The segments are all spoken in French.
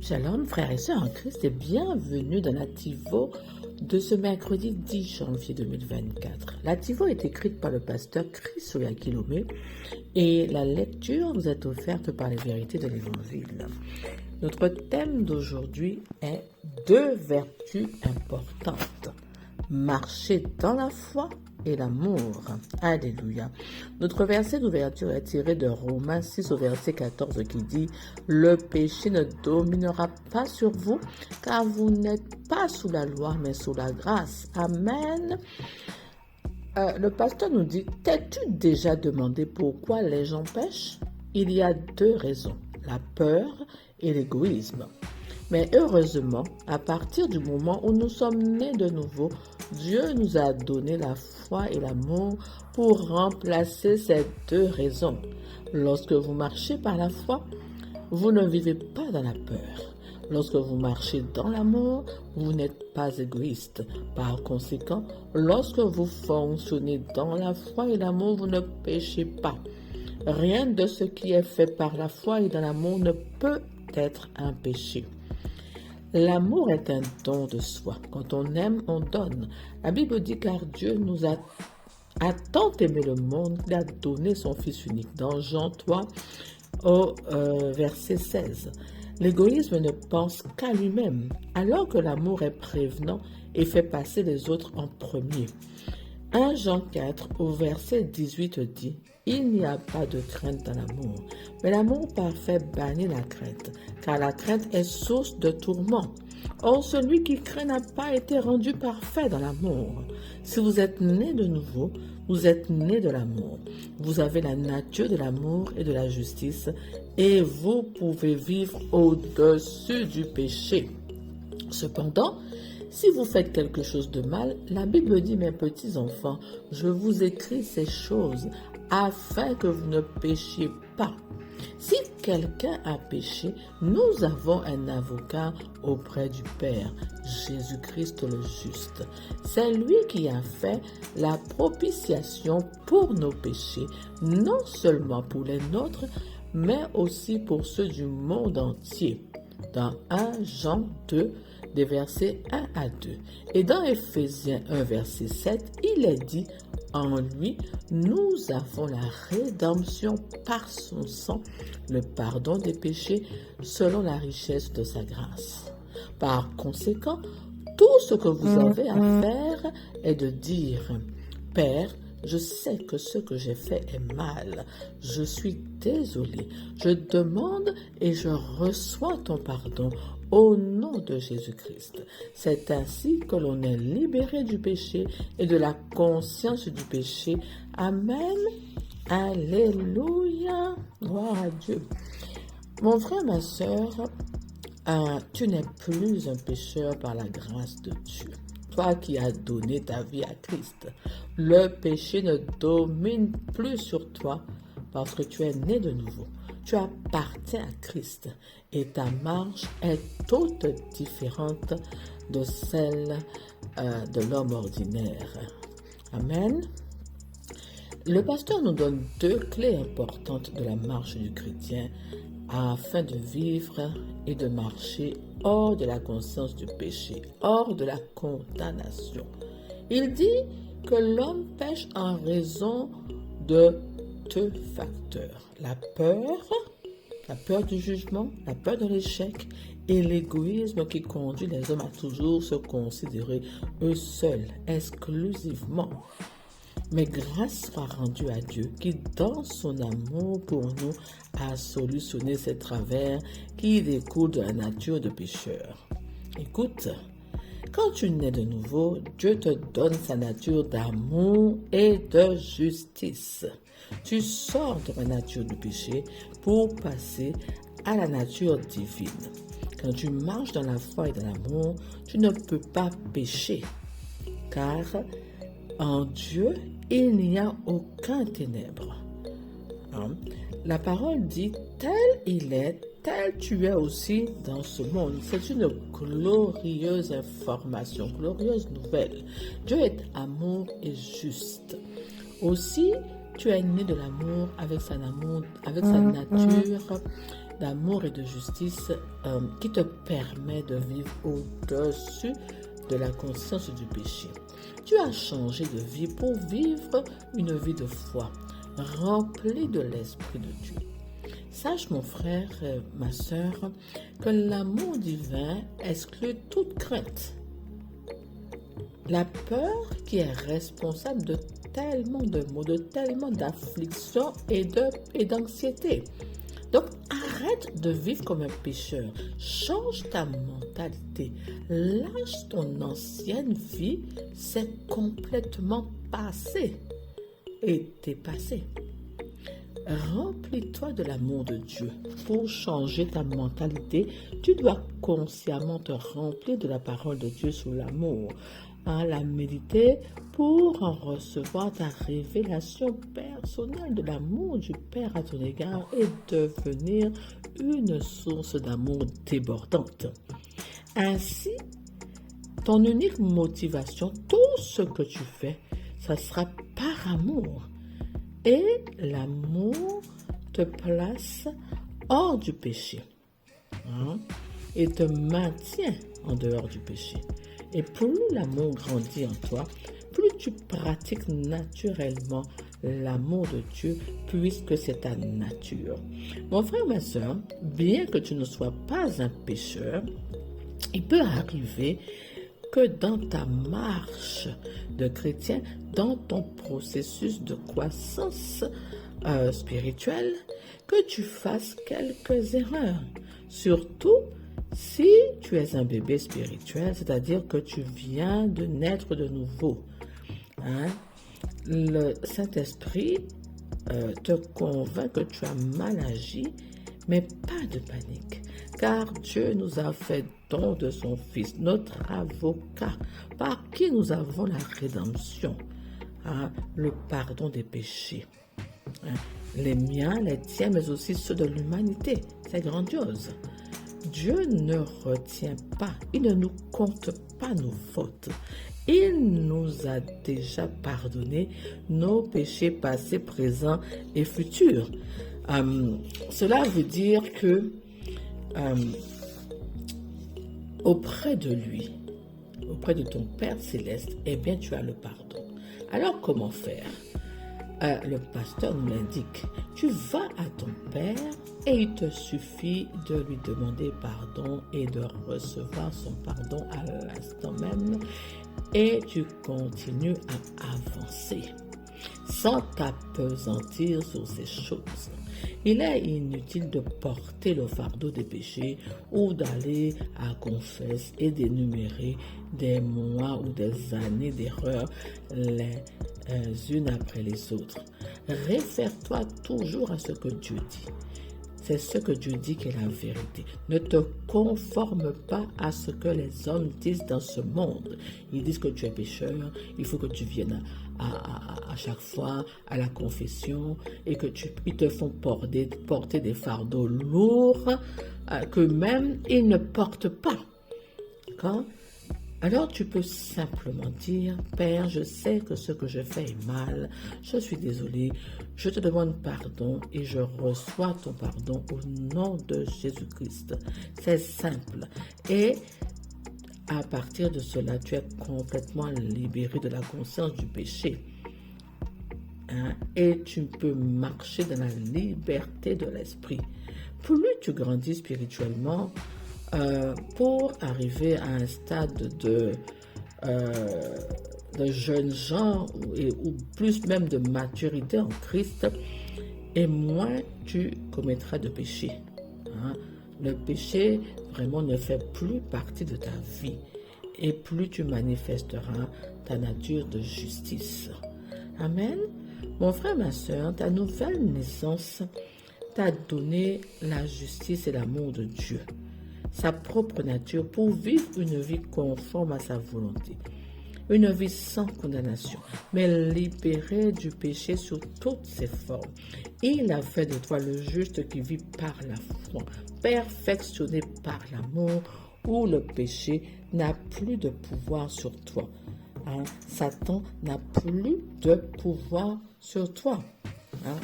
Shalom frères et sœurs en Christ et bienvenue dans la TIVO de ce mercredi 10 janvier 2024. La TIVO est écrite par le pasteur Chris Oyakilome et la lecture vous est offerte par les vérités de l'Évangile. Notre thème d'aujourd'hui est deux vertus importantes. Marcher dans la foi et l'amour. Alléluia. Notre verset d'ouverture est tiré de Romains 6 au verset 14 qui dit « Le péché ne dominera pas sur vous, car vous n'êtes pas sous la loi, mais sous la grâce. » Amen. Le pasteur nous dit « T'es-tu déjà demandé pourquoi les gens pêchent? Il y a deux raisons, la peur et l'égoïsme. » Mais heureusement, à partir du moment où nous sommes nés de nouveau, Dieu nous a donné la foi et l'amour pour remplacer ces deux raisons. Lorsque vous marchez par la foi, vous ne vivez pas dans la peur. Lorsque vous marchez dans l'amour, vous n'êtes pas égoïste. Par conséquent, lorsque vous fonctionnez dans la foi et l'amour, vous ne péchez pas. Rien de ce qui est fait par la foi et dans l'amour ne peut être un péché. L'amour est un don de soi. Quand on aime, on donne. La Bible dit car Dieu nous a tant aimé le monde qu'il a donné son Fils unique. Dans Jean 3 au verset 16. L'égoïsme ne pense qu'à lui-même, alors que l'amour est prévenant et fait passer les autres en premier. 1 Jean 4 au verset 18 dit « Il n'y a pas de crainte dans l'amour, mais l'amour parfait bannit la crainte, car la crainte est source de tourment. Or, celui qui craint n'a pas été rendu parfait dans l'amour. Si vous êtes né de nouveau, vous êtes né de l'amour. Vous avez la nature de l'amour et de la justice, et vous pouvez vivre au-dessus du péché. Cependant, si vous faites quelque chose de mal, la Bible dit, mes petits enfants, je vous écris ces choses afin que vous ne péchiez pas. Si quelqu'un a péché, nous avons un avocat auprès du Père, Jésus-Christ le juste. C'est lui qui a fait la propitiation pour nos péchés, non seulement pour les nôtres, mais aussi pour ceux du monde entier. Dans 1 Jean 2, des versets 1 à 2. Et dans Éphésiens 1, verset 7, il est dit, en lui, nous avons la rédemption par son sang, le pardon des péchés, selon la richesse de sa grâce. Par conséquent, tout ce que vous avez à faire est de dire, Père, je sais que ce que j'ai fait est mal. Je suis désolé. Je demande et je reçois ton pardon au nom de Jésus-Christ. C'est ainsi que l'on est libéré du péché et de la conscience du péché. Amen. Alléluia. Gloire à Dieu. Mon frère, ma sœur, tu n'es plus un pécheur par la grâce de Dieu. Toi qui as donné ta vie à Christ, le péché ne domine plus sur toi parce que tu es né de nouveau. Tu appartiens à Christ et ta marche est toute différente de celle de l'homme ordinaire. Amen. Le pasteur nous donne deux clés importantes de la marche du chrétien afin de vivre et de marcher hors de la conscience du péché, hors de la condamnation. Il dit que l'homme pêche en raison de deux facteurs. La peur du jugement, la peur de l'échec et l'égoïsme qui conduit les hommes à toujours se considérer eux seuls, exclusivement. Mais grâce soit rendue à Dieu qui, dans son amour pour nous, a solutionné ces travers qui découlent de la nature de pécheur. Écoute, quand tu nais de nouveau, Dieu te donne sa nature d'amour et de justice. Tu sors de la nature du péché pour passer à la nature divine. Quand tu marches dans la foi et dans l'amour, tu ne peux pas pécher, car en Dieu, il n'y a aucun ténèbre. La parole dit, tel il est, tel tu es aussi dans ce monde. C'est une glorieuse information, glorieuse nouvelle. Dieu est amour et juste. Aussi, tu es né de l'amour avec sa nature d'amour et de justice qui te permet de vivre au-dessus de la conscience du péché. Tu as changé de vie pour vivre une vie de foi, remplie de l'Esprit de Dieu. Sache, mon frère, ma sœur, que l'amour divin exclut toute crainte. La peur qui est responsable de tellement de maux, de tellement d'afflictions et d'anxiété. Donc, arrête de vivre comme un pécheur. Change ta mentalité. Lâche ton ancienne vie. C'est complètement passé et dépassé. Remplis-toi de l'amour de Dieu. Pour changer ta mentalité, tu dois consciemment te remplir de la parole de Dieu sur l'amour. La méditer pour en recevoir ta révélation personnelle de l'amour du Père à ton égard et devenir une source d'amour débordante. Ainsi, ton unique motivation, tout ce que tu fais, ça sera par amour. Et l'amour te place hors du péché et te maintient en dehors du péché. Et plus l'amour grandit en toi, plus tu pratiques naturellement l'amour de Dieu, puisque c'est ta nature. Mon frère, ma soeur, bien que tu ne sois pas un pécheur, il peut arriver que dans ta marche de chrétien, dans ton processus de croissance spirituelle, que tu fasses quelques erreurs. Surtout si tu es un bébé spirituel, c'est-à-dire que tu viens de naître de nouveau. Le Saint-Esprit te convainc que tu as mal agi, mais pas de panique, car Dieu nous a fait don de son Fils, notre avocat, par qui nous avons la rédemption, le pardon des péchés. Les miens, les tiens, mais aussi ceux de l'humanité. C'est grandiose. Dieu ne retient pas, il ne nous compte pas nos fautes. Il nous a déjà pardonné nos péchés passés, présents et futurs. Cela veut dire que auprès de lui, auprès de ton Père céleste, eh bien tu as le pardon. Alors comment faire? Le pasteur nous l'indique. Tu vas à ton Père et il te suffit de lui demander pardon et de recevoir son pardon à l'instant même et tu continues à avancer sans t'appesantir sur ces choses. Il est inutile de porter le fardeau des péchés ou d'aller à confesse et d'énumérer des mois ou des années d'erreurs les unes après les autres. Réfère-toi toujours à ce que Dieu dit. C'est ce que Dieu dit qui est la vérité. Ne te conforme pas à ce que les hommes disent dans ce monde. Ils disent que tu es pécheur, il faut que tu viennes à chaque fois à la confession et que ils te font porter des fardeaux lourds que même ils ne portent pas. D'accord? Alors tu peux simplement dire, Père, je sais que ce que je fais est mal, je suis désolé, je te demande pardon et je reçois ton pardon au nom de Jésus-Christ. C'est simple. Et à partir de cela, tu es complètement libéré de la conscience du péché. Et tu peux marcher dans la liberté de l'esprit. Plus tu grandis spirituellement, pour arriver à un stade de jeunes gens ou plus même de maturité en Christ, et moins tu commettras de péché. Le péché vraiment ne fait plus partie de ta vie et plus tu manifesteras ta nature de justice. Amen. Mon frère, ma soeur, ta nouvelle naissance t'a donné la justice et l'amour de Dieu, sa propre nature pour vivre une vie conforme à sa volonté. Une vie sans condamnation, mais libérée du péché sous toutes ses formes. Il a fait de toi le juste qui vit par la foi, perfectionné par l'amour, où le péché n'a plus de pouvoir sur toi. Satan n'a plus de pouvoir sur toi.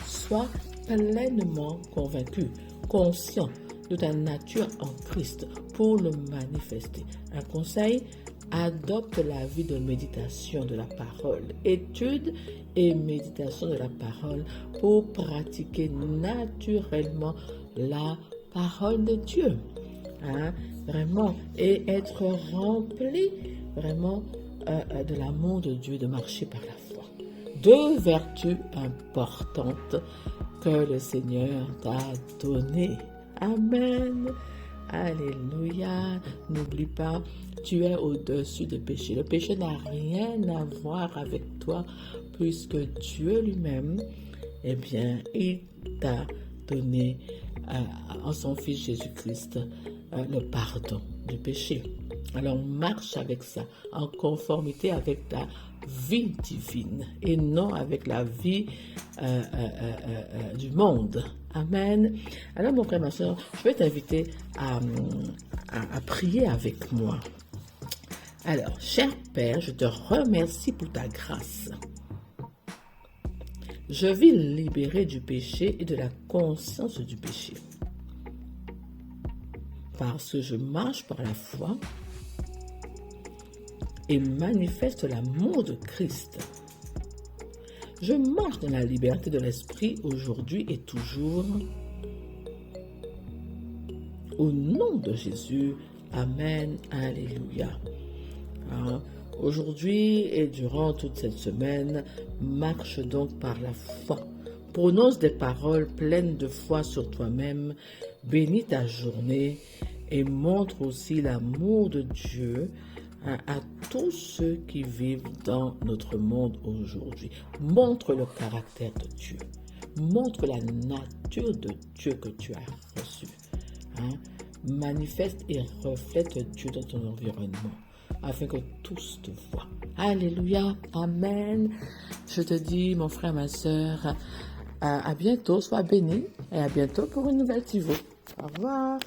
Sois pleinement convaincu, conscient de ta nature en Christ pour le manifester. Un conseil, adopte la vie de méditation de la parole. Étude et méditation de la parole pour pratiquer naturellement la parole de Dieu. Vraiment, et être rempli vraiment de l'amour de Dieu, de marcher par la foi. 2 vertus importantes que le Seigneur t'a données. Amen. Alléluia. N'oublie pas, tu es au-dessus du péché. Le péché n'a rien à voir avec toi, puisque Dieu lui-même, eh bien, il t'a donné en son Fils Jésus-Christ le pardon du péché. Alors marche avec ça, en conformité avec ta vie divine et non avec la vie du monde. Amen. Alors mon frère, ma soeur, je vais t'inviter à prier avec moi. Alors, cher Père, je te remercie pour ta grâce. Je vis libéré du péché et de la conscience du péché. Parce que je marche par la foi et manifeste l'amour de Christ. Je marche dans la liberté de l'esprit aujourd'hui et toujours. Au nom de Jésus, Amen, Alléluia. Aujourd'hui et durant toute cette semaine, marche donc par la foi. Prononce des paroles pleines de foi sur toi-même, bénis ta journée et montre aussi l'amour de Dieu à tous ceux qui vivent dans notre monde aujourd'hui. Montre le caractère de Dieu. Montre la nature de Dieu que tu as reçue. Manifeste et reflète Dieu dans ton environnement, afin que tous te voient. Alléluia, Amen. Je te dis, mon frère, ma soeur, à bientôt, sois béni, et à bientôt pour une nouvelle TIVO. Au revoir.